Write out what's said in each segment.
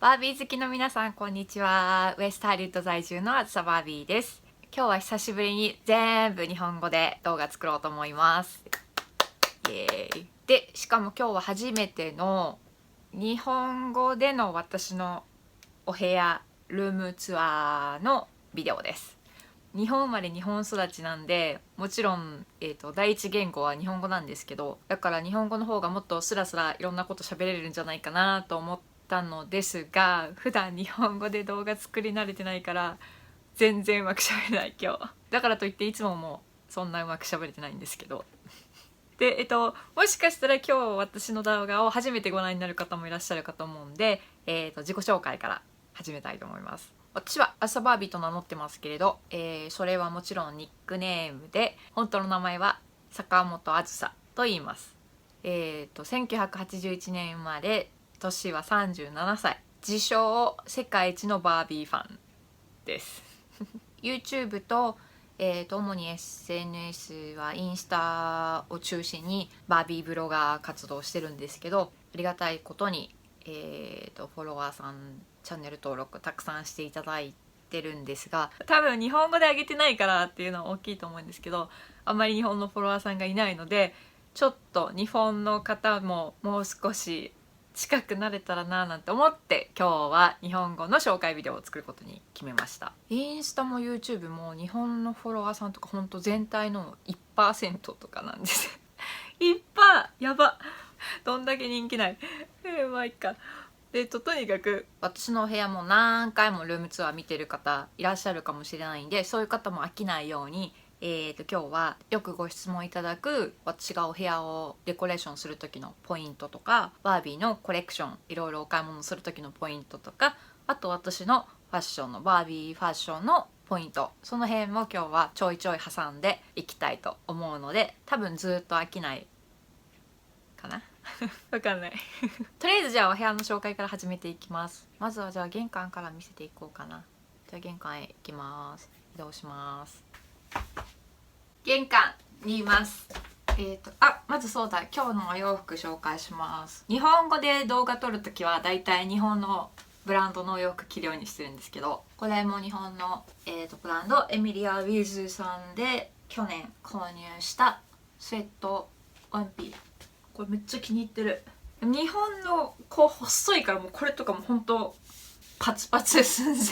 バービー好きの皆さんこんにちは。ウエストハリウッド在住のあずさバービーです。今日は久しぶりに全部日本語で動画作ろうと思います。イエーイ。で、しかも今日は初めての日本語での私のお部屋ルームツアーのビデオです。日本生まれ日本育ちなんで、もちろん、第一言語は日本語なんですけど、だから日本語の方がもっとスラスラいろんなこと喋れるんじゃないかなと思ったのですが、普段日本語で動画作り慣れてないから全然うまく喋れない今日。だからといっていつももそんなうまく喋れてないんですけど。で、もしかしたら今日私の動画を初めてご覧になる方もいらっしゃるかと思うんで、自己紹介から始めたいと思います。私は朝バービーと名乗ってますけれど、それはもちろんニックネームで、本当の名前は坂本あずさと言います。1981年生まれ、年は37歳、自称世界一のバービーファンです。YouTube と、主に SNS はインスタを中心にバービーブロガー活動をしてるんですけど、ありがたいことに、フォロワーさんチャンネル登録たくさんしていただいてるんですが、多分日本語で上げてないからっていうのは大きいと思うんですけど、あんまり日本のフォロワーさんがいないので、ちょっと日本の方ももう少し近くなれたらななんて思って、今日は日本語の紹介ビデオを作ることに決めました。インスタも YouTube も日本のフォロワーさんとかほんと全体の 1% とかなんですやば、どんだけ人気ないまあいっか。とにかく私のお部屋も何回もルームツアー見てる方いらっしゃるかもしれないんで、そういう方も飽きないように、今日はよくご質問いただく私がお部屋をデコレーションする時のポイントとか、バービーのコレクションいろいろお買い物する時のポイントとか、あと私のファッションのバービーファッションのポイント、その辺も今日はちょいちょい挟んでいきたいと思うので、多分ずっと飽きないかなわかんないとりあえずじゃあお部屋の紹介から始めていきます。まずはじゃあ玄関から見せていこうかな。じゃあ玄関へ行きます。移動します。玄関にいます。まずそうだ、今日のお洋服紹介します。日本語で動画撮るときはだいたい日本のブランドのお洋服着るようにしてるんですけど、これも日本の、ブランドエミリア・ウィズさんで去年購入したスウェットワンピー。これめっちゃ気に入ってる。日本のこう細いからもうこれとかも本当パツパツ寸前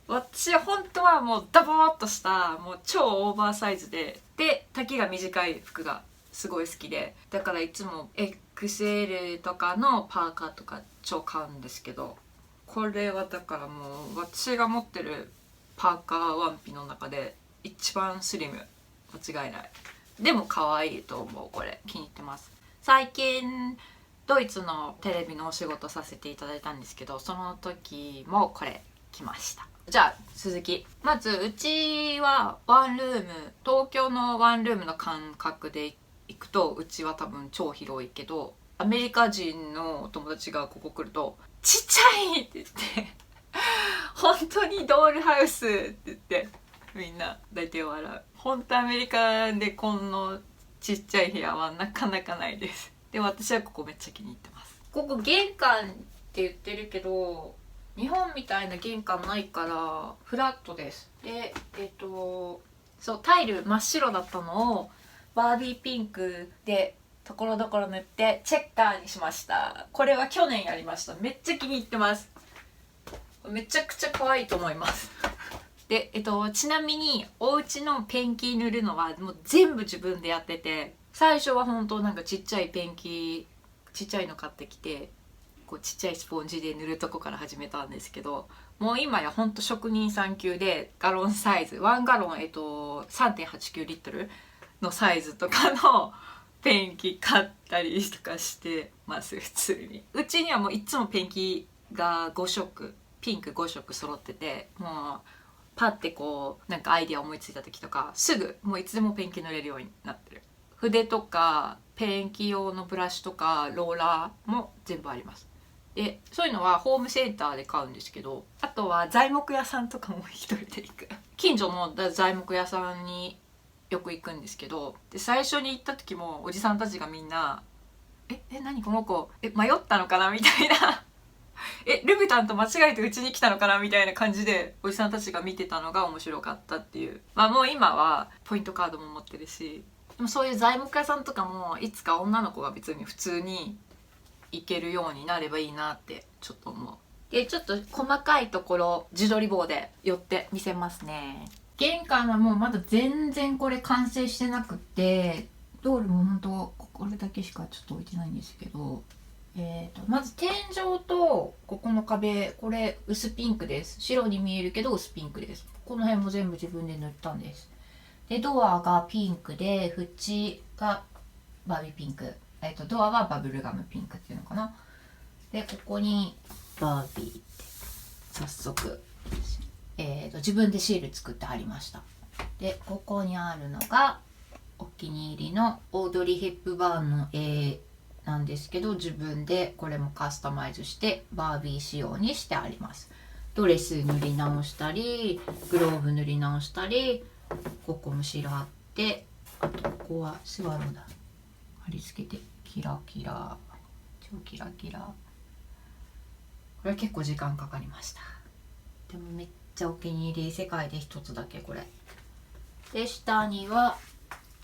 私は本当はもうダボーっとしたもう超オーバーサイズで丈が短い服がすごい好きで、だからいつも XL とかのパーカーとか超買うんですけど、これはだからもう私が持ってるパーカーワンピの中で一番スリム、間違いない。でも可愛いと思う。これ気に入ってます。最近ドイツのテレビのお仕事させていただいたんですけど、その時もこれ来ました。じゃあ続き、まずうちはワンルーム、東京のワンルームの感覚で行くとうちは多分超広いけど、アメリカ人のお友達がここ来るとちっちゃいって言って本当にドールハウスって言ってみんな大体笑う。本当アメリカでこのちっちゃい部屋はなかなかないです。で、私はここめっちゃ気に入ってます。ここ玄関って言ってるけど、日本みたいな玄関ないからフラットです。で、そうタイル真っ白だったのをバービーピンクでところどころ塗ってチェッカーにしました。これは去年やりました。めっちゃ気に入ってます。めちゃくちゃ可愛いと思いますで、ちなみにお家のペンキ塗るのはもう全部自分でやってて、最初は本当なんかちっちゃいペンキちっちゃいの買ってきてこうちっちゃいスポンジで塗るとこから始めたんですけど、もう今やほんと職人さん級でガロンサイズ1ガロン、3.89 リットルのサイズとかのペンキ買ったりとかしてます。普通にうちにはもういつもペンキが5色ピンク5色揃ってて、もうパッてこうなんかアイディア思いついた時とかすぐもういつでもペンキ塗れるようになってる。筆とかペンキ用のブラシとかローラーも全部あります。で、そういうのはホームセンターで買うんですけど、あとは材木屋さんとかも一人で行く。近所の材木屋さんによく行くんですけど、で最初に行った時もおじさんたちがみんな何この子迷ったのかなみたいなルブタンと間違えてうちに来たのかなみたいな感じでおじさんたちが見てたのが面白かったっていう。まあもう今はポイントカードも持ってるし、でもそういう材木屋さんとかもいつか女の子が別に普通に行けるようになればいいなってちょっと思う。でちょっと細かいところ自撮り棒で寄って見せますね。玄関はもうまだ全然これ完成してなくって、ドールも本当これだけしかちょっと置いてないんですけど、まず天井とここの壁、これ薄ピンクです。白に見えるけど薄ピンクです。この辺も全部自分で塗ったんです。でドアがピンクで、縁がバービーピンク、ドアはバブルガムピンクっていうのかな。でここにバービーって早速、自分でシール作って貼りました。でここにあるのがお気に入りのオードリー・ヘップバーンの絵なんですけど、自分でこれもカスタマイズしてバービー仕様にしてあります。ドレス塗り直したり、グローブ塗り直したり、ここもシール貼って、あとここはスワローだ、貼り付けてキラキラ、超キラキラ。これ結構時間かかりました。でもめっちゃお気に入り、世界で一つだけこれで。下には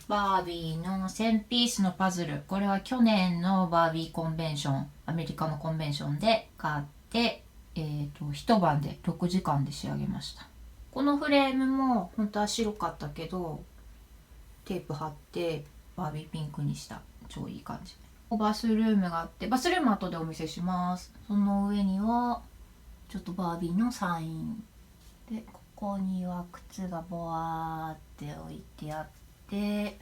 バービーの1000ピースのパズル。これは去年のバービーコンベンション、アメリカのコンベンションで買って、一晩で6時間で仕上げました。このフレームも本当は白かったけどテープ貼ってバービーピンクにした。超いい感じ。バスルームがあって、バスルーム後でお見せします。その上にはちょっとバービーのサインで、ここには靴がボワーって置いてあって、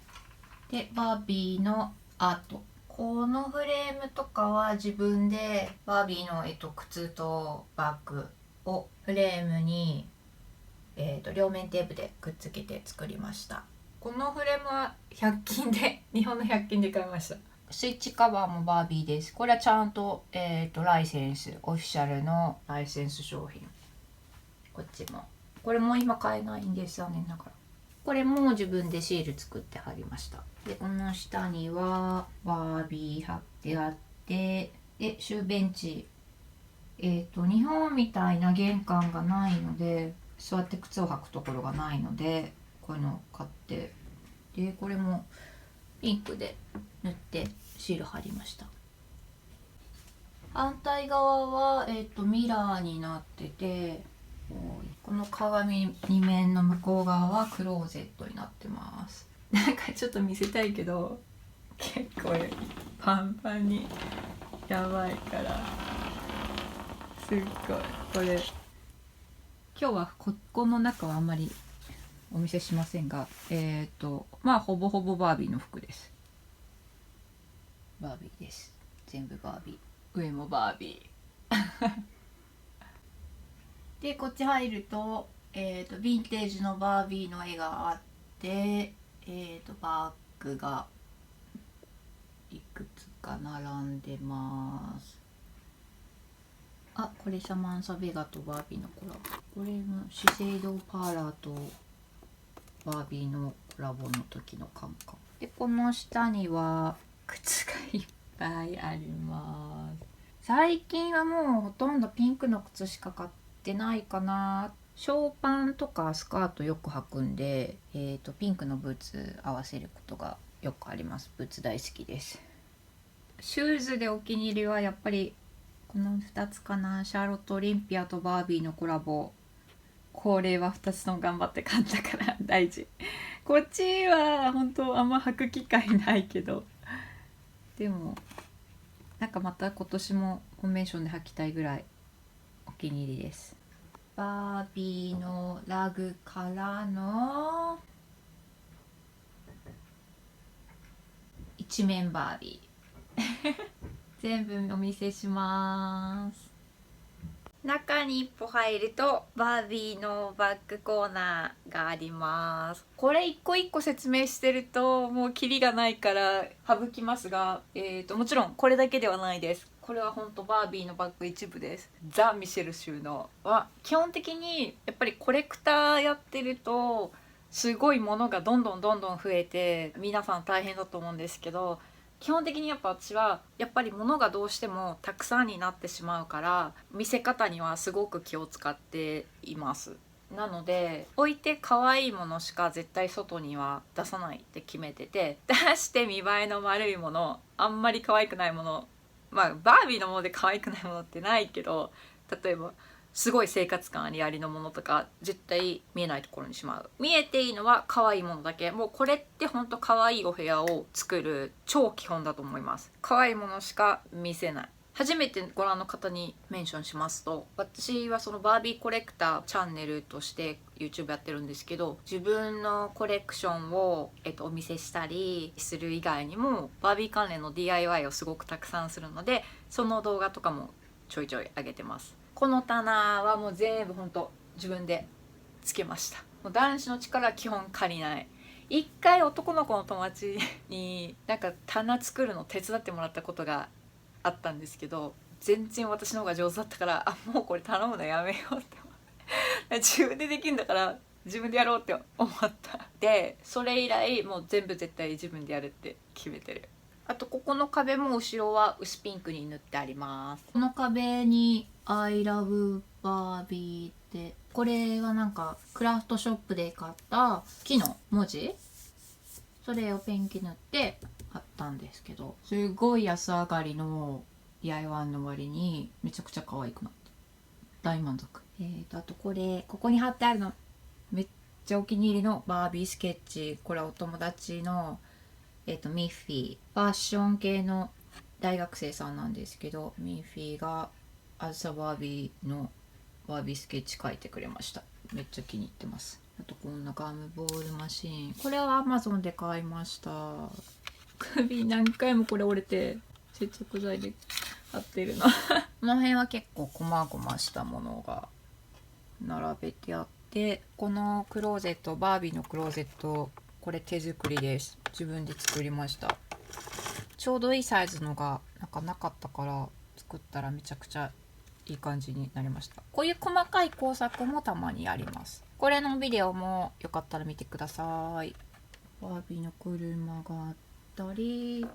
でバービーのアート。このフレームとかは自分でバービーの、靴とバッグをフレームに、両面テープでくっつけて作りました。このフレームは100均で日本の100均で買いました。スイッチカバーもバービーです。これはちゃんと、ライセンス、オフィシャルのライセンス商品。こっちもこれも今買えないんです、残念ながら。これも自分でシール作って貼りました。でこの下にはバービー貼ってあって、でシューベンチ、日本みたいな玄関がないので、座って靴を履くところがないのでこういうのを買って、でこれもピンクで塗ってシール貼りました。反対側は、ミラーになってて、この鏡2面の向こう側はクローゼットになってます。なんかちょっと見せたいけど結構パンパンにやばいから、すっごいこれ今日はこの中はあんまりお見せしませんが、まあほぼほぼバービーの服です。バービーです。全部バービー。上もバービー。でこっち入ると、ヴィンテージのバービーの絵があって、バッグがいくつか並んでます。あ、これサマンサ・ベガとバービーのコラボ。これも資生堂パーラーとバービーのコラボの時のカンカンで、この下には靴がいっぱいあります。最近はもうほとんどピンクの靴しか買ってないかな。ショーパンとかスカートよく履くんで、ピンクのブーツ合わせることがよくあります。ブーツ大好きです。シューズでお気に入りはやっぱりこの2つかな。シャーロット・オリンピアとバービーのコラボ。これは2つとも頑張って買ったから大事。こっちは本当あんま履く機会ないけど、でもなんかまた今年もコンベンションで履きたいぐらいお気に入りです。バービーのラグからの一面バービー全部お見せします。中に一歩入るとバービーのバッグコーナーがあります。これ一個一個説明してるともうキリがないから省きますが、もちろんこれだけではないです。これは本当バービーのバッグ一部です。ザ・ミシェル収納は基本的にやっぱりコレクターやってるとすごいものがどんどん増えて皆さん大変だと思うんですけど、基本的にやっぱ私はやっぱり物がどうしてもたくさんになってしまうから見せ方にはすごく気を使っています。なので置いて可愛いものしか絶対外には出さないって決めてて、出して見栄えの悪いもの、あんまり可愛くないもの、まあバービーのもので可愛くないものってないけど、例えばすごい生活感ありありのものとか絶対見えないところにしまう。見えていいのは可愛いものだけ。もうこれってほんと可愛いお部屋を作る超基本だと思います。可愛いものしか見せない。初めてご覧の方にメンションしますと、私はそのバービーコレクターチャンネルとして YouTube やってるんですけど、自分のコレクションを、お見せしたりする以外にもバービー関連の DIY をすごくたくさんするので、その動画とかもちょいちょい上げてます。この棚はもう全部ほんと自分でつけました。もう男子の力は基本借りない。一回男の子の友達になんか棚作るの手伝ってもらったことがあったんですけど、全然私の方が上手だったから、もうこれ頼むのやめようって自分でできるんだから自分でやろうって思ったで、それ以来もう全部絶対自分でやるって決めてる。あとここの壁も後ろは薄ピンクに塗ってあります。この壁に I love Barbie ってこれはなんかクラフトショップで買った木の文字、それをペンキ塗って買ったんですけど、すごい安上がりの DIY の割にめちゃくちゃ可愛くなった大満足。あとここに貼ってあるのめっちゃお気に入りのバービースケッチ。これはお友達のミッフィー、ファッション系の大学生さんなんですけど、ミッフィーがあずさバービーのバービースケッチ描いてくれました。めっちゃ気に入ってます。あとこんなガムボールマシーン、これは Amazon で買いました。首何回もこれ折れて接着剤で貼ってるなこの辺は結構こまごましたものが並べてあって、このクローゼット、バービーのクローゼット、これ手作りです。自分で作りました。ちょうどいいサイズのがなんかなかったから作ったらめちゃくちゃいい感じになりました。こういう細かい工作もたまにあります。これのビデオもよかったら見てください。バービーの車があったり、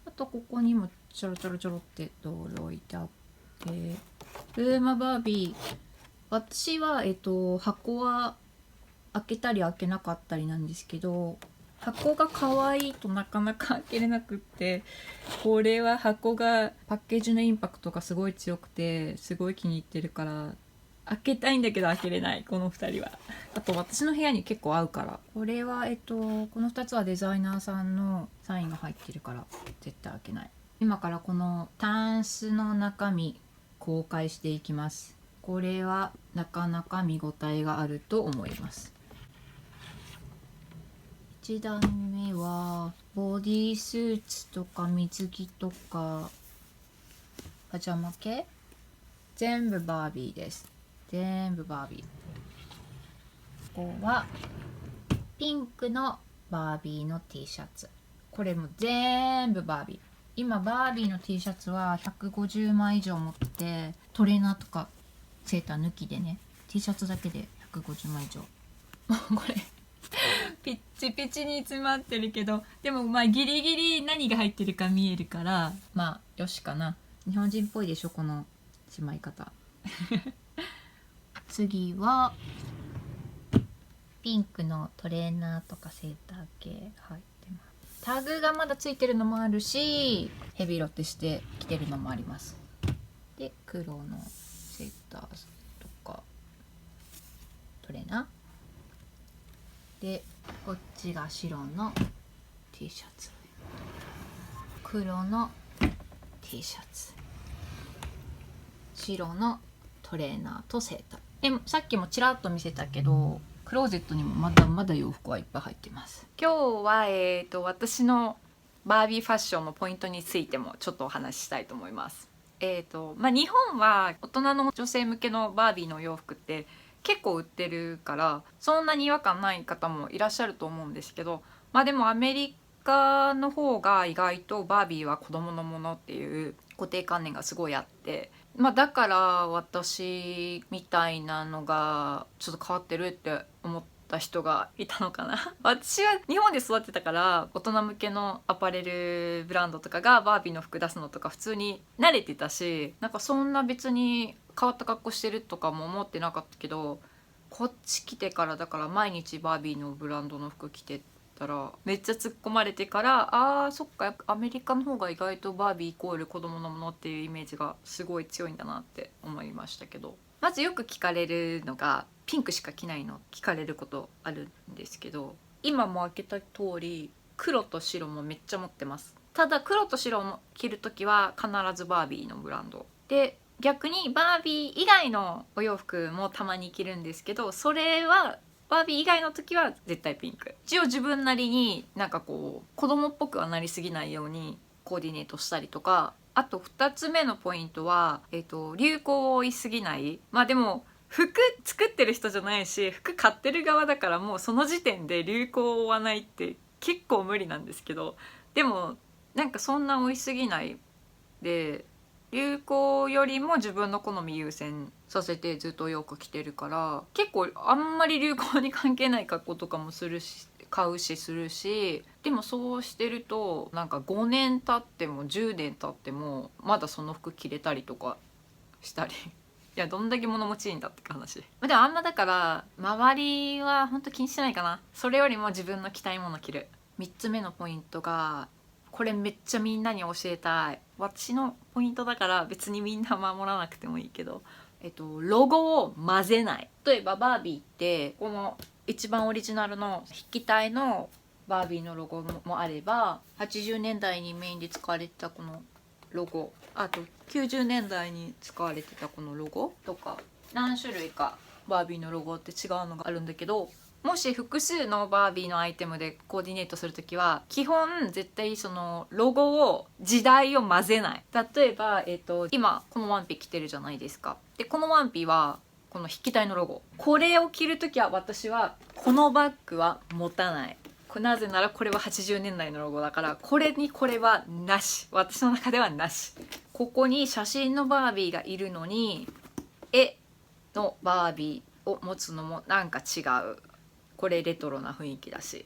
あとここにもちょろちょろちょろって道路置いてあって、ルーマバービー、私は箱は開けたり開けなかったりなんですけど、箱が可愛いとなかなか開けれなくって、これは箱がパッケージのインパクトがすごい強くてすごい気に入ってるから開けたいんだけど開けれない。この2人はあと私の部屋に結構合うから。これはこの2つはデザイナーさんのサインが入ってるから絶対開けない。今からこのタンスの中身公開していきます。これはなかなか見応えがあると思います。1段目はボディースーツとか水着とかパジャマ系、全部バービーです。全部バービー。ここはピンクのバービーの T シャツ、これも全部バービー。今バービーの T シャツは150枚以上持ってて、トレーナーとかセーター抜きでね、 T シャツだけで150枚以上これピッチピチに詰まってるけど、でもまあギリギリ何が入ってるか見えるからまあよしかな。日本人っぽいでしょこのしまい方次はピンクのトレーナーとかセーター系入ってます。タグがまだついてるのもあるし、ヘビロテして着てるのもあります。で黒のセーターとかトレーナーで、こっちが白の T シャツ、黒の T シャツ、白のトレーナーとセーター。でさっきもちらっと見せたけどクローゼットにもまだまだ洋服はいっぱい入ってます。今日は私のバービーファッションのポイントについてもちょっとお話ししたいと思います。日本は大人の女性向けのバービーの洋服って結構売ってるからそんなに違和感ない方もいらっしゃると思うんですけど、でもアメリカの方が意外とバービーは子供のものっていう固定観念がすごいあって、だから私みたいなのがちょっと変わってるって思ったた人がいたのかな私は日本で育ってたから大人向けのアパレルブランドとかがバービーの服出すのとか普通に慣れてたし、なんかそんな別に変わった格好してるとかも思ってなかったけど、こっち来てからだから毎日バービーのブランドの服着てたらめっちゃ突っ込まれてから、そっかアメリカの方が意外とバービーイコール子供のものっていうイメージがすごい強いんだなって思いましたけど、まずよく聞かれるのがピンクしか着ないの聞かれることあるんですけど、今も開けた通り黒と白もめっちゃ持ってます。ただ黒と白を着るときは必ずバービーのブランドで、逆にバービー以外のお洋服もたまに着るんですけど、それはバービー以外の時は絶対ピンク。一応自分なりになんかこう子供っぽくはなりすぎないようにコーディネートしたりとか、あと2つ目のポイントは、流行を追いすぎない。まあでも服作ってる人じゃないし服買ってる側だからもうその時点で流行を追わないって結構無理なんですけど、でもなんかそんな追いすぎないで、流行よりも自分の好み優先させてずっとよく着てるから、結構あんまり流行に関係ない格好とかもするし買うしするし、でもそうしてるとなんか5年経っても10年経ってもまだその服着れたりとかしたりいやどんだけ物持ちいいんだって話。でもあんまだから周りはほんと気にしてないかな。それよりも自分の着たいもの着る。3つ目のポイントが、これめっちゃみんなに教えたい、私のポイントだから別にみんな守らなくてもいいけど、ロゴを混ぜない。例えばバービーってこの一番オリジナルの筆記体のバービーのロゴもあれば、80年代にメインで使われてたこのロゴ、あと90年代に使われてたこのロゴとか、何種類かバービーのロゴって違うのがあるんだけど、もし複数のバービーのアイテムでコーディネートするときは基本絶対そのロゴを時代を混ぜない。例えば、今このワンピ着てるじゃないですか。でこのワンピはこの筆記体のロゴ、これを着るときは私はこのバッグは持たない。なぜならこれは80年代のロゴだから、これにこれはなし。私の中ではなし。ここに写真のバービーがいるのに絵のバービーを持つのもなんか違う。これレトロな雰囲気だし、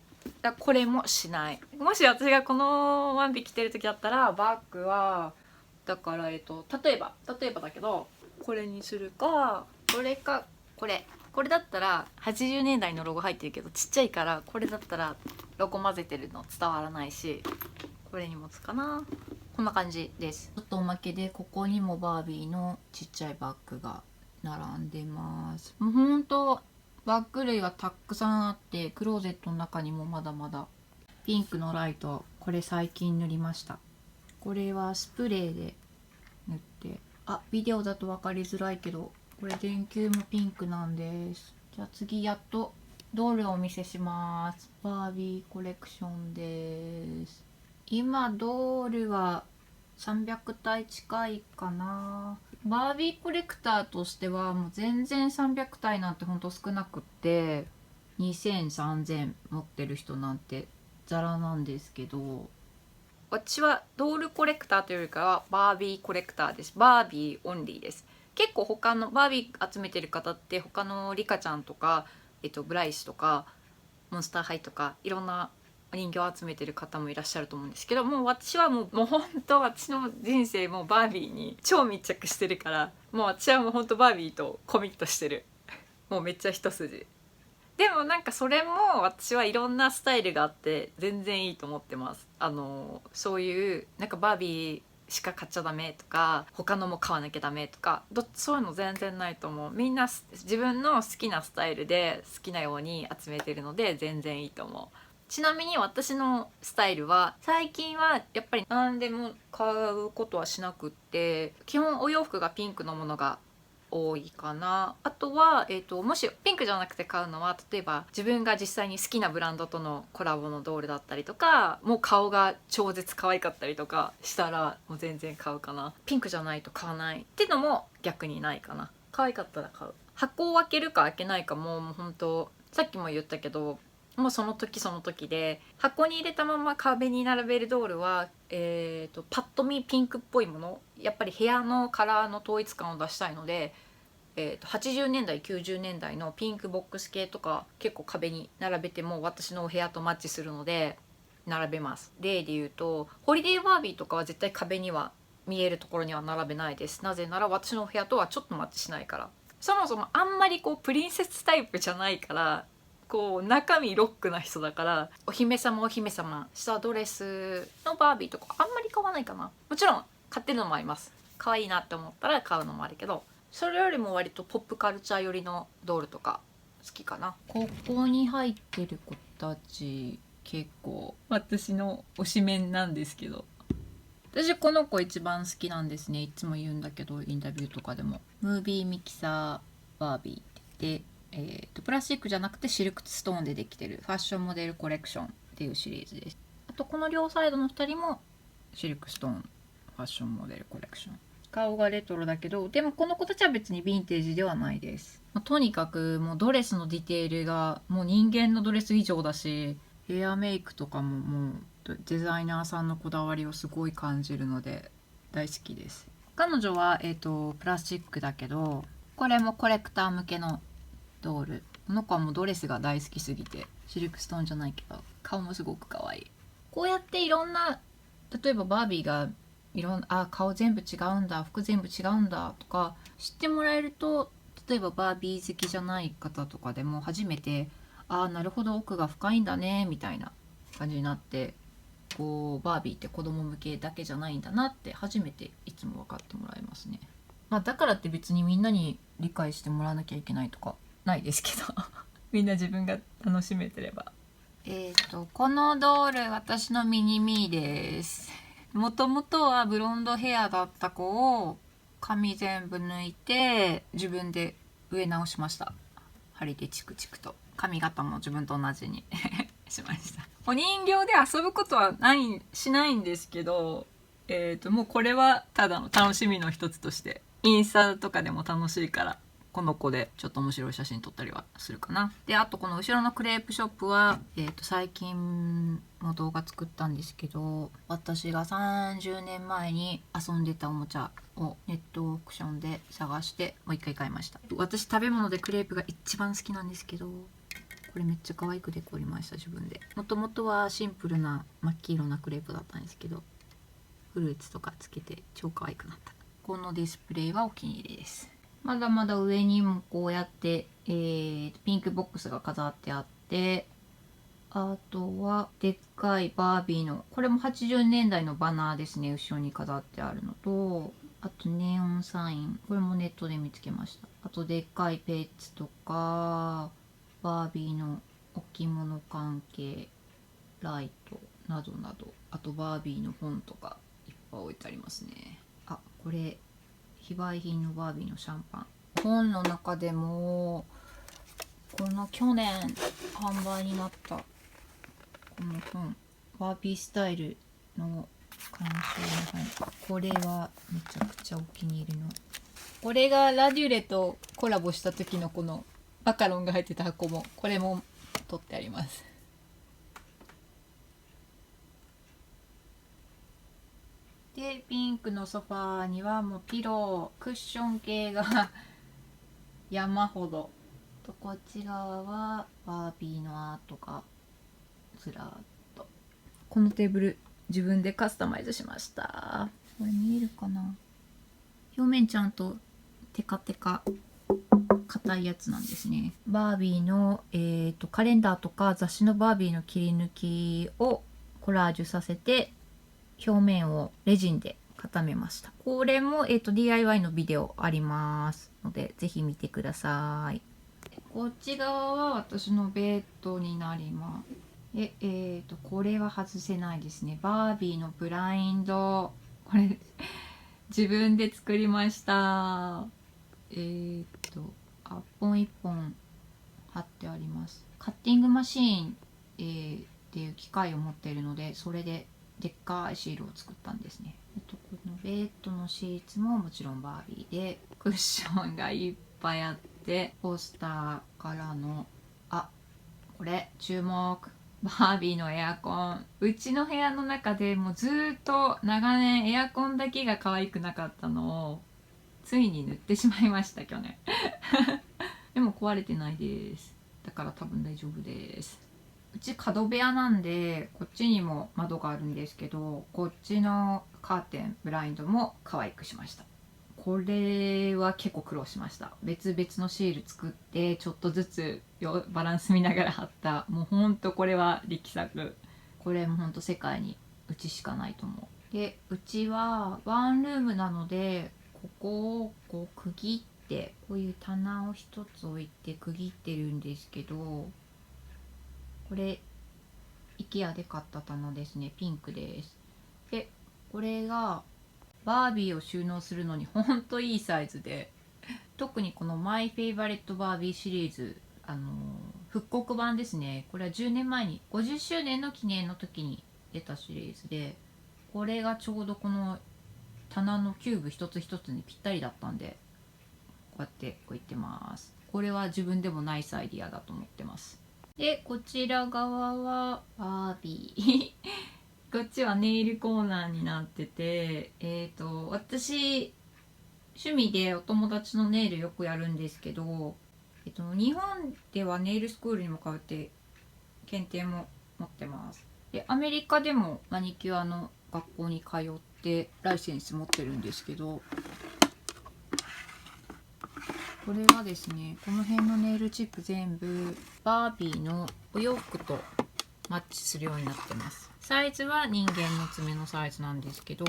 これもしない。もし私がこのワンピ着てる時だったらバッグはだから、例えばだけどこれにするか、これかこれだったら80年代のロゴ入ってるけどちっちゃいから、これだったらロゴ混ぜてるの伝わらないし、これに持つかな。こんな感じです。ちょっとおまけでここにもバービーのちっちゃいバッグが並んでます。もうほんとバッグ類がたくさんあって、クローゼットの中にもまだまだ。ピンクのライト、これ最近塗りました。これはスプレーで塗って、ビデオだと分かりづらいけどこれ電球もピンクなんです。じゃあ次やっとドールをお見せします。バービーコレクションです。今ドールは300体近いかな。バービーコレクターとしてはもう全然300体なんてほんと少なくって、2000、3000持ってる人なんてザラなんですけど、私はドールコレクターというよりかはバービーコレクターです。バービーオンリーです。結構他のバービー集めてる方って他のリカちゃんとか、ブライスとかモンスターハイとかいろんな人形を集めてる方もいらっしゃると思うんですけど、もう私はもう本当私の人生もバービーに超密着してるから、もう私はもう本当バービーとコミットしてる。もうめっちゃ一筋。でもなんかそれも私はいろんなスタイルがあって全然いいと思ってます。そういうなんかバービーしか買っちゃダメとか他のも買わなきゃダメとかそういうの全然ないと思う。みんな自分の好きなスタイルで好きなように集めてるので全然いいと思う。ちなみに私のスタイルは最近はやっぱり何でも買うことはしなくって、基本お洋服がピンクのものが多いかな。あとは、もしピンクじゃなくて買うのは、例えば自分が実際に好きなブランドとのコラボのドールだったりとか、もう顔が超絶可愛かったりとかしたらもう全然買うかな。ピンクじゃないと買わないっていうのも逆にないかな。可愛かったら買う。箱を開けるか開けないかもう本当さっきも言ったけど、もうその時その時で、箱に入れたまま壁に並べるドールは、パッと見ピンクっぽいもの、やっぱり部屋のカラーの統一感を出したいので、80年代90年代のピンクボックス系とか結構壁に並べても私のお部屋とマッチするので並べます。例で言うとホリデーバービーとかは絶対壁には見えるところには並べないです。なぜなら私のお部屋とはちょっとマッチしないから。そもそもあんまりこうプリンセスタイプじゃないから、こう中身ロックな人だから、お姫様下ドレスのバービーとかあんまり買わないかな。もちろん買ってるのもあります。可愛いなって思ったら買うのもあるけど、それよりも割とポップカルチャー寄りのドールとか好きかな。ここに入ってる子たち結構私の推しメンなんですけど、私この子一番好きなんですね。いつも言うんだけどインタビューとかでも。ムービーミキサーバービーって言って、プラスチックじゃなくてシルクストーンでできてるファッションモデルコレクションっていうシリーズです。あとこの両サイドの2人もシルクストーンファッションモデルコレクション。顔がレトロだけど、でもこの子たちは別にヴィンテージではないです。とにかくもうドレスのディテールがもう人間のドレス以上だし、ヘアメイクとかももうデザイナーさんのこだわりをすごい感じるので大好きです。彼女は、プラスチックだけど、これもコレクター向けのドール。この子はもうドレスが大好きすぎて、シルクストーンじゃないけど顔もすごく可愛い。こうやっていろんな、例えばバービーが顔全部違うんだ、服全部違うんだとか知ってもらえると、例えばバービー好きじゃない方とかでも初めてなるほど奥が深いんだねみたいな感じになって、こうバービーって子供向けだけじゃないんだなって初めていつも分かってもらえますね。だからって別にみんなに理解してもらわなきゃいけないとかないですけどみんな自分が楽しめてれば。このドール私のミニミーです。もともとはブロンドヘアだった子を髪全部抜いて自分で植え直しました。針でチクチクと髪型も自分と同じにしました。お人形で遊ぶことはしないんですけど、もうこれはただの楽しみの一つとしてインスタとかでも楽しいからこの子でちょっと面白い写真撮ったりはするかな。であとこの後ろのクレープショップは、最近も動画作ったんですけど、私が30年前に遊んでたおもちゃをネットオークションで探してもう一回買いました。私食べ物でクレープが一番好きなんですけど、これめっちゃ可愛くデコりました自分で。もともとはシンプルな真っ黄色なクレープだったんですけど、フルーツとかつけて超可愛くなった。このディスプレイはお気に入りです。まだまだ上にもこうやって、ピンクボックスが飾ってあって、あとはでっかいバービーの、これも80年代のバナーですね、後ろに飾ってあるのと、あとネオンサイン、これもネットで見つけました。あとでっかいペッツとかバービーの置物関係、ライトなどなど、あとバービーの本とかいっぱい置いてありますね。これ非売品のバービーのシャンパン。本の中でもこの去年販売になったこの本、バービースタイルの鑑賞の本、これはめちゃくちゃお気に入りの。これがラデュレとコラボした時のこのマカロンが入ってた箱も、これも取ってあります。でピンクのソファーにはもうピロー、クッション系が山ほどと、こちらはバービーのアートがずらーっと。このテーブル自分でカスタマイズしました。これ見えるかな、表面ちゃんとテカテカ硬いやつなんですね。バービーの、カレンダーとか雑誌のバービーの切り抜きをコラージュさせて表面をレジンで固めました。これも、DIY のビデオありますのでぜひ見てください。こっち側は私のベッドになります。これは外せないですね。バービーのブラインド、これ自分で作りました。一本一本貼ってあります。カッティングマシーン、っていう機械を持っているので、それででっかいシールを作ったんですね。このベッドのシーツももちろんバービーで、クッションがいっぱいあって、ポスターからのこれ注目、バービーのエアコン。うちの部屋の中でもうずっと長年エアコンだけが可愛くなかったのをついに塗ってしまいました去年でも壊れてないです。だから多分大丈夫です。うち角部屋なんでこっちにも窓があるんですけど、こっちのカーテンブラインドも可愛くしました。これは結構苦労しました。別々のシール作ってちょっとずつバランス見ながら貼った、もうほんとこれは力作。これもほんと世界にうちしかないと思う。でうちはワンルームなので、ここをこう区切ってこういう棚を一つ置いて区切ってるんですけど、これ IKEA で買った棚ですね。ピンクです。でこれがバービーを収納するのにほんといいサイズで、特にこのマイフェイバレットバービーシリーズ、復刻版ですね。これは10年前に50周年の記念の時に出たシリーズで、これがちょうどこの棚のキューブ一つ一つにぴったりだったんで、こうやって置いてます。これは自分でもナイスアイディアだと思ってます。でこちら側はバービーこっちはネイルコーナーになってて、私趣味でお友達のネイルよくやるんですけど、日本ではネイルスクールにも通って検定も持ってます。でアメリカでもマニキュアの学校に通ってライセンス持ってるんですけど、これはですね、この辺のネイルチップ全部バービーのお洋服とマッチするようになってます。サイズは人間の爪のサイズなんですけど、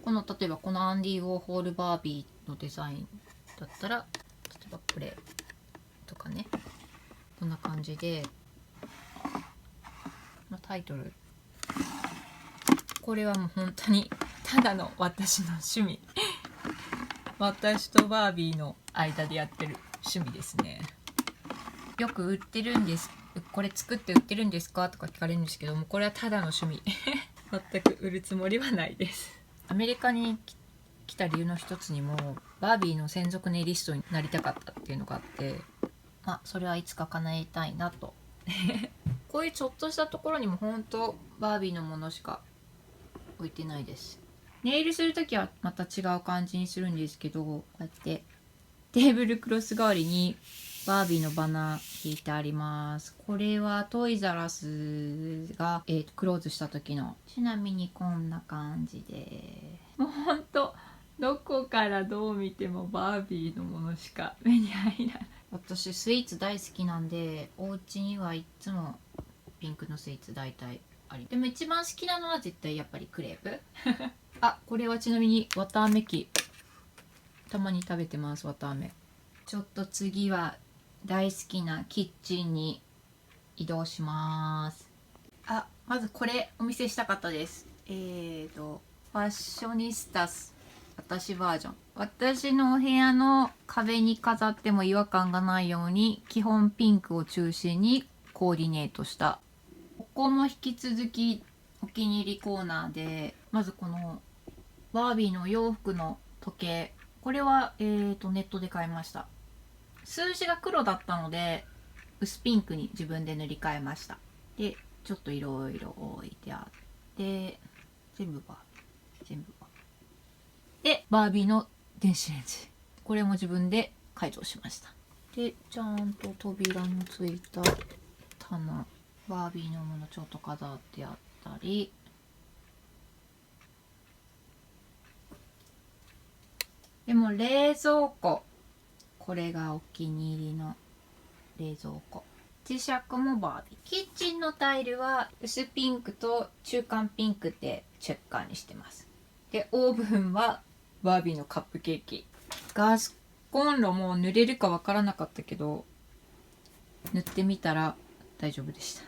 この例えばこのアンディ・ウォーホールバービーのデザインだったら、例えばこれとかね、こんな感じで、タイトル、これはもう本当にただの私の趣味私とバービーの間でやってる趣味ですね。よく売ってるんです。これ作って売ってるんですかとか聞かれるんですけども、これはただの趣味全く売るつもりはないです。アメリカに来た理由の一つにもバービーの専属ネイリストになりたかったっていうのがあって、それはいつか叶えたいなとこういうちょっとしたところにも本当バービーのものしか置いてないです。ネイルするときはまた違う感じにするんですけど、こうやってテーブルクロス代わりにバービーのバナー引いてあります。これはトイザラスが、クローズした時の。ちなみにこんな感じで、もうほんとどこからどう見てもバービーのものしか目に入らない。私スイーツ大好きなんで、お家にはいつもピンクのスイーツ大体あり。でも一番好きなのは絶対やっぱりクレープこれはちなみにわたあめ機、たまに食べてます。わたあめ。ちょっと次は大好きなキッチンに移動します。まずこれお見せしたかったです。ファッショニスタス私バージョン。私のお部屋の壁に飾っても違和感がないように基本ピンクを中心にコーディネートした。ここも引き続きお気に入りコーナーで、まずこのバービーの洋服の時計、これは、ネットで買いました。数字が黒だったので薄ピンクに自分で塗り替えました。でちょっといろいろ置いてあって、全部バービーで、バービーの電子レンジ、これも自分で改造しました。でちゃんと扉のついた棚、バービーのものちょっと飾ってあったり、でも冷蔵庫、これがお気に入りの冷蔵庫。磁石もバービー。キッチンのタイルは薄ピンクと中間ピンクでチェッカーにしてます。でオーブンはバービーのカップケーキ。ガスコンロも塗れるかわからなかったけど塗ってみたら大丈夫でした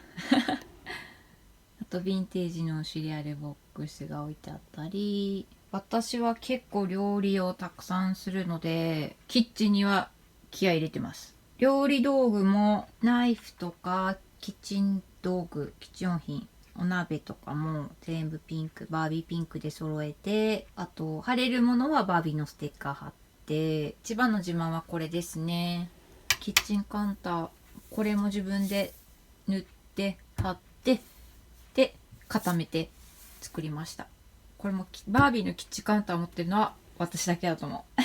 あとヴィンテージのシリアルボックスが置いてあったり、私は結構料理をたくさんするのでキッチンには気合い入れてます。料理道具もナイフとかキッチン道具、キッチン用品、お鍋とかも全部ピンク、バービーピンクで揃えて、あと貼れるものはバービーのステッカー貼って、一番の自慢はこれですね。キッチンカウンター、これも自分で塗って貼ってで固めて作りました。これもバービーのキッチンカウンター持ってるのは私だけだと思う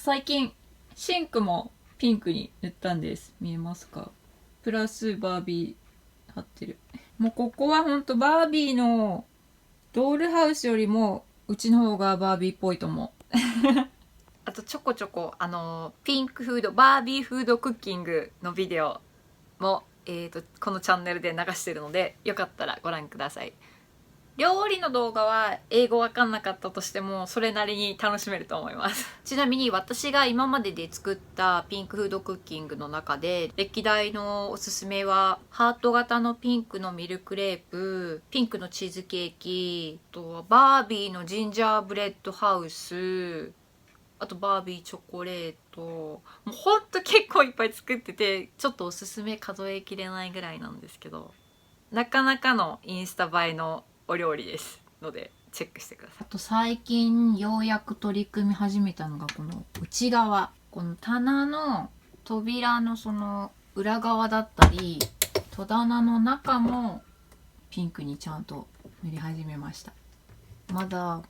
最近シンクもピンクに塗ったんです。見えますか？プラスバービー貼ってる。もうここはほんとバービーのドールハウスよりもうちの方がバービーっぽいと思う。あとちょこちょこピンクフードバービーフードクッキングのビデオも、このチャンネルで流してるので、よかったらご覧ください。料理の動画は英語わかんなかったとしてもそれなりに楽しめると思います。ちなみに私が今までで作ったピンクフードクッキングの中で歴代のおすすめはハート型のピンクのミルクレープ、ピンクのチーズケーキ、あとはバービーのジンジャーブレッドハウス、あとバービーチョコレート、もうほんと結構いっぱい作ってて、ちょっとおすすめ数えきれないぐらいなんですけど、なかなかのインスタ映えのお料理ですのでチェックしてください。あと最近ようやく取り組み始めたのがこの内側、この棚の扉のその裏側だったり戸棚の中もピンクにちゃんと塗り始めました。まだ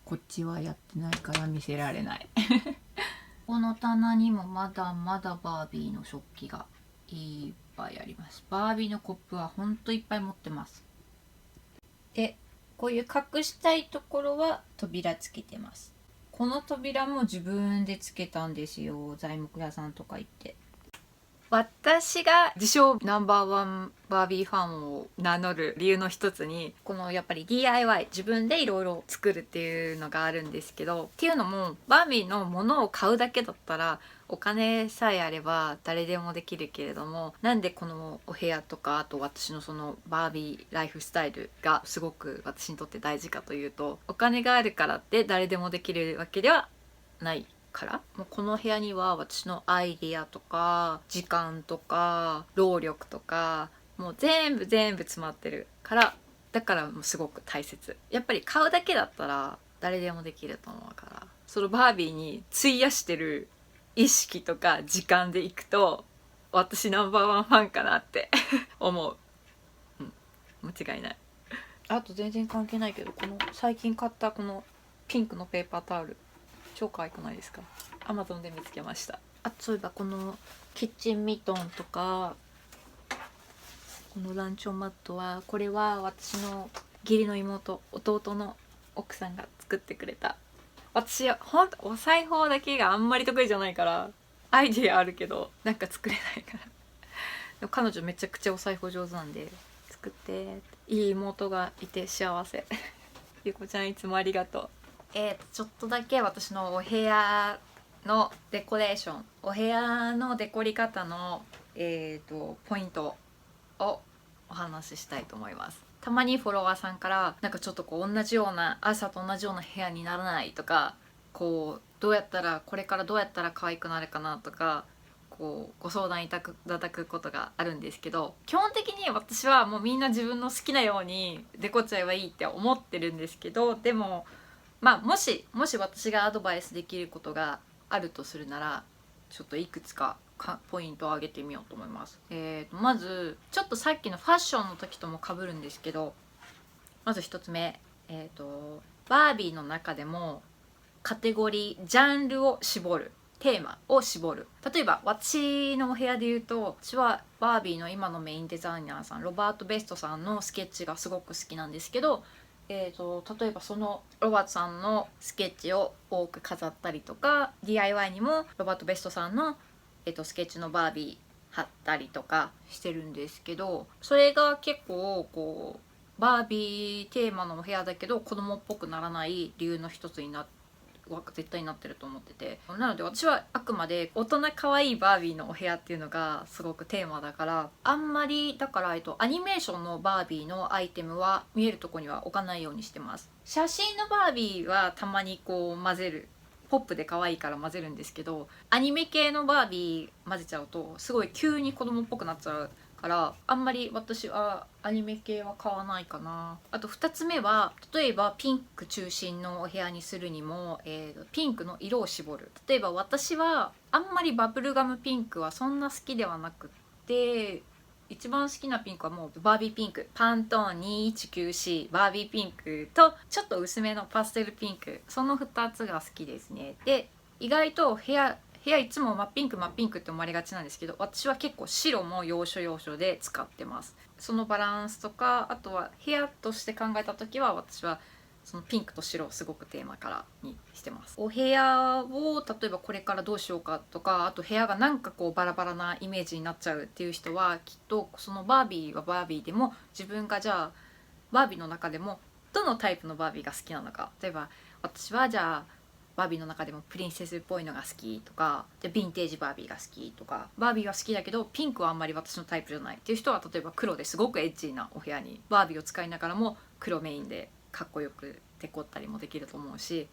こっちはやってないから見せられないこの棚にもまだまだバービーの食器がいっぱいあります。バービーのコップはほんといっぱい持ってます。で、こういう隠したいところは扉つけてます。この扉も自分でつけたんですよ。材木屋さんとか行って。私が自称ナンバーワンバービーファンを名乗る理由の一つに、このやっぱり DIY 自分でいろいろ作るっていうのがあるんですけど、っていうのもバービーのものを買うだけだったらお金さえあれば誰でもできるけれども、なんでこのお部屋とかあと私のそのバービーライフスタイルがすごく私にとって大事かというと、お金があるからって誰でもできるわけではないから、もうこの部屋には私のアイディアとか時間とか労力とかもう全部詰まってるから、だからもうすごく大切。やっぱり買うだけだったら誰でもできると思うから、そのバービーに費やしてる意識とか時間でいくと私ナンバーワンファンかなって思う。うん、間違いない。あと全然関係ないけど、この最近買ったこのピンクのペーパータオル超可愛くないですか？ Amazon で見つけました。あとそういえばこのキッチンミトンとかこのランチョンマットは、これは私の義理の妹、弟の奥さんが作ってくれた。私ほんとお裁縫だけがあんまり得意じゃないからアイディアあるけどなんか作れないからでも彼女めちゃくちゃお裁縫上手なんで作って、いい妹がいて幸せゆこちゃんいつもありがとう。ちょっとだけ私のお部屋のデコレーション、お部屋のデコり方のポイントをお話ししたいと思います。たまにフォロワーさんからなんかちょっとこう同じような朝と同じような部屋にならないとか、こうどうやったらこれからどうやったら可愛くなるかなとか、こうご相談いただくことがあるんですけど、基本的に私はもうみんな自分の好きなようにデコっちゃえばいいって思ってるんですけど、でもまあもし私がアドバイスできることがあるとするなら、ちょっといくつかポイントを挙げてみようと思います。まずちょっとさっきのファッションの時とも被るんですけど、まず1つ目、バービーの中でもカテゴリージャンルを絞る、テーマを絞る。例えば私のお部屋で言うと、私はバービーの今のメインデザイナーさんロバート・ベストさんのスケッチがすごく好きなんですけど、例えばそのロバートさんのスケッチを多く飾ったりとか、 DIY にもロバート・ベストさんの、スケッチのバービー貼ったりとかしてるんですけど、それが結構こうバービーテーマのお部屋だけど子供っぽくならない理由の一つに絶対になってると思ってて、なので私はあくまで大人可愛いバービーのお部屋っていうのがすごくテーマだから、あんまりだから、アニメーションのバービーのアイテムは見えるとこには置かないようにしてます。写真のバービーはたまにこう混ぜる、ポップで可愛いから混ぜるんですけど、アニメ系のバービー混ぜちゃうとすごい急に子供っぽくなっちゃうから、あんまり私はアニメ系は買わないかな。あと2つ目は、例えばピンク中心のお部屋にするにも、ピンクの色を絞る。例えば私はあんまりバブルガムピンクはそんな好きではなくって、一番好きなピンクはもうバービーピンク、パントーン 2194 バービーピンクとちょっと薄めのパステルピンク、その2つが好きですね。で意外と部屋いつも真っピンクって思われがちなんですけど、私は結構白も要所要所で使ってます。そのバランスとか、あとは部屋として考えた時は私はそのピンクと白をすごくテーマカラーにしてます。お部屋を例えばこれからどうしようかとか、あと部屋がなんかこうバラバラなイメージになっちゃうっていう人は、きっとそのバービーはバービーでも、自分がじゃあバービーの中でもどのタイプのバービーが好きなのか、例えば私はじゃあバービーの中でもプリンセスっぽいのが好きとか、でヴィンテージバービーが好きとか、バービーは好きだけどピンクはあんまり私のタイプじゃないっていう人は、例えば黒ですごくエッジーなお部屋にバービーを使いながらも黒メインでかっこよくデコったりもできると思うし、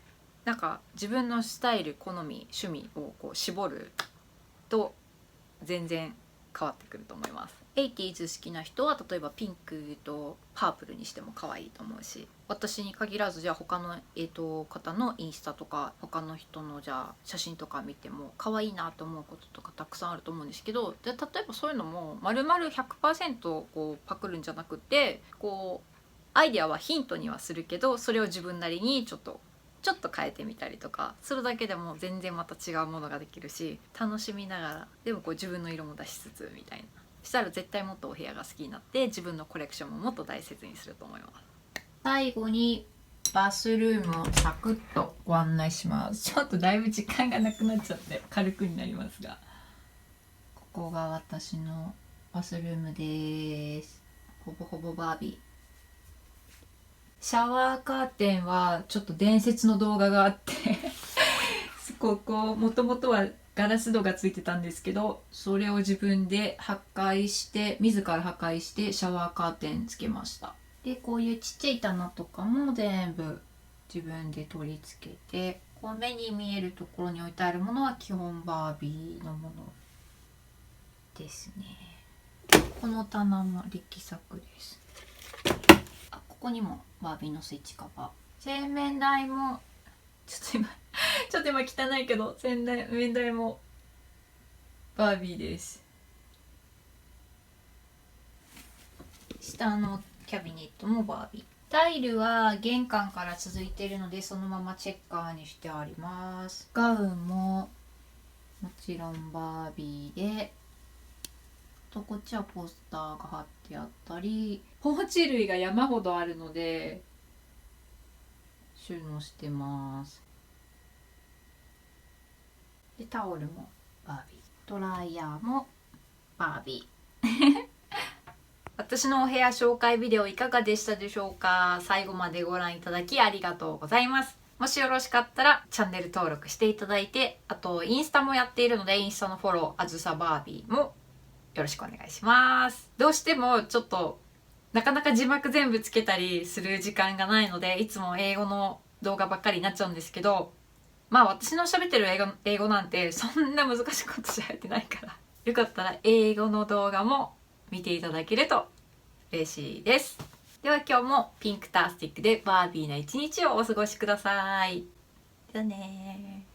なんか自分のスタイル、好み、趣味をこう絞ると全然変わってくると思います。80s 好きな人は例えばピンクとパープルにしても可愛いと思うし、私に限らずじゃあ他の、方のインスタとか他の人のじゃあ写真とか見ても可愛いなと思うこととかたくさんあると思うんですけど、で例えばそういうのも丸々 100% こうパクるんじゃなくて、こうアイデアはヒントにはするけど、それを自分なりにちょっと変えてみたりとかするだけでも全然また違うものができるし、楽しみながらでもこう自分の色も出しつつみたいな、したら絶対もっとお部屋が好きになって自分のコレクションももっと大切にすると思います。最後にバスルームをサクッとご案内します。ちょっとだいぶ時間がなくなっちゃって軽くになりますが、ここが私のバスルームです。ほぼほぼバービー。シャワーカーテンはちょっと伝説の動画があってここもともとはガラス戸がついてたんですけど、それを自分で自ら破壊してシャワーカーテンつけました。でこういうちっちゃい棚とかも全部自分で取り付けて、こう目に見えるところに置いてあるものは基本バービーのものですね。この棚も力作です。ここにもバービーのスイッチカバー。洗面台もちょっと今汚いけど、洗面台もバービーです。下のキャビネットもバービー。タイルは玄関から続いているのでそのままチェッカーにしてあります。ガウンももちろんバービーで、とこっちはポスターが貼ってあったり、ポーチ類が山ほどあるので収納してます。でタオルもバービー、ドライヤーもバービー私のお部屋紹介ビデオいかがでしたでしょうか。最後までご覧いただきありがとうございます。もしよろしかったらチャンネル登録していただいて、あとインスタもやっているのでインスタのフォロー、あずさバービーもよろしくお願いします。どうしてもちょっとなかなか字幕全部つけたりする時間がないので、いつも英語の動画ばっかりになっちゃうんですけど、まあ私の喋ってる英語なんてそんな難しいこと喋ってないから、よかったら英語の動画も見ていただけると嬉しいです。では今日もピンクタースティックでバービーな一日をお過ごしください。じゃあねー。